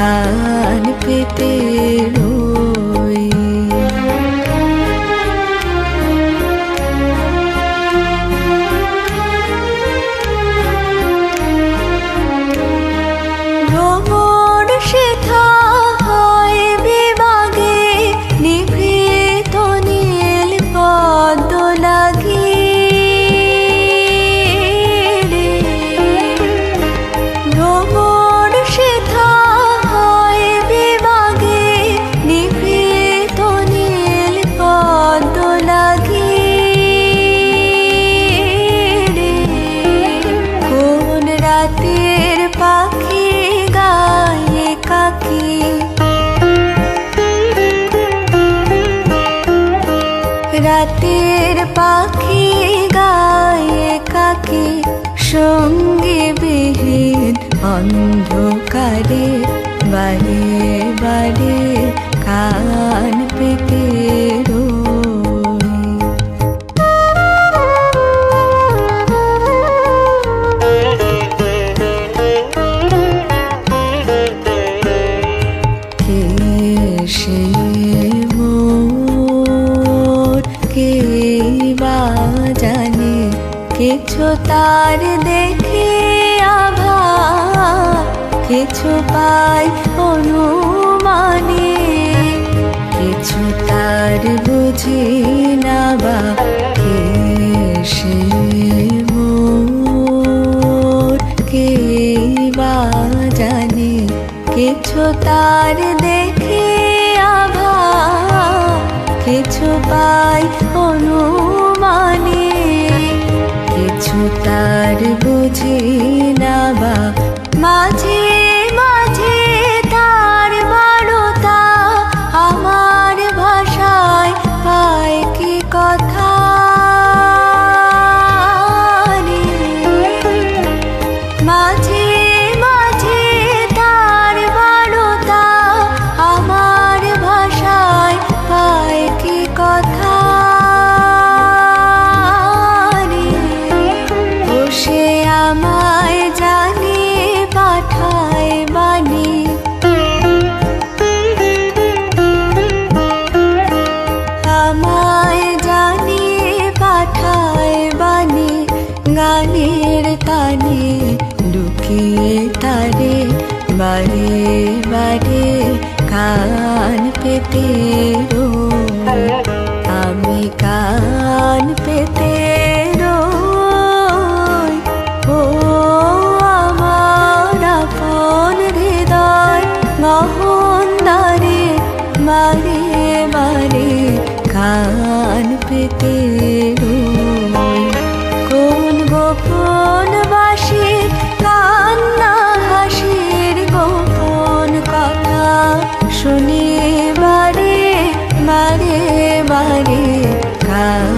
কান পেতে রই। ভ্রমণ সেথা হয় বিভাগে, নিভৃত নীল পদ্ম লাগি। ভ্রমণ সেথা হয় বিভাগে, নিভৃত নীল পদ্ম লাগি। কোন রাতের পাখি গায়ে কাকি, রাতের পাখি গায়ে কাকি। সঙ্গী বিহীন অন্ধকারে বারে বারে কান পেতে রই। কে সে মোর, কে বা জানে, কিছু তার দেখে আভা, কিছু পাই অনুমানে, কিছু তার বুঝি না বা। কে সে মোর, কে বা জানে, কিছু তার দেখে আভা, কিছু পাই অনুমানে, কিছু তার বুঝি না বা। মাঝে মাঝে তার বারতা আমার ভাষায় পায় কি কথা রে। মাঝে মাঝে তার বারতা আমার ভাষায় পায় কি কথা রে। ও সে আমায় জানে পাঠায় বাণী, আমায় জানে পাঠায় বাণী। গানের তানে লুকিয়ে তারে বারে বারে কান পেতে রই। আমি কান পেতে রই। ও আমার আপন হৃদয় গহন দ্বারে বারে বারে কান পেতে রই। কোন গোপন বাসির কান্না হাসির গোপন কথা শুনি বারে বারে বারে কান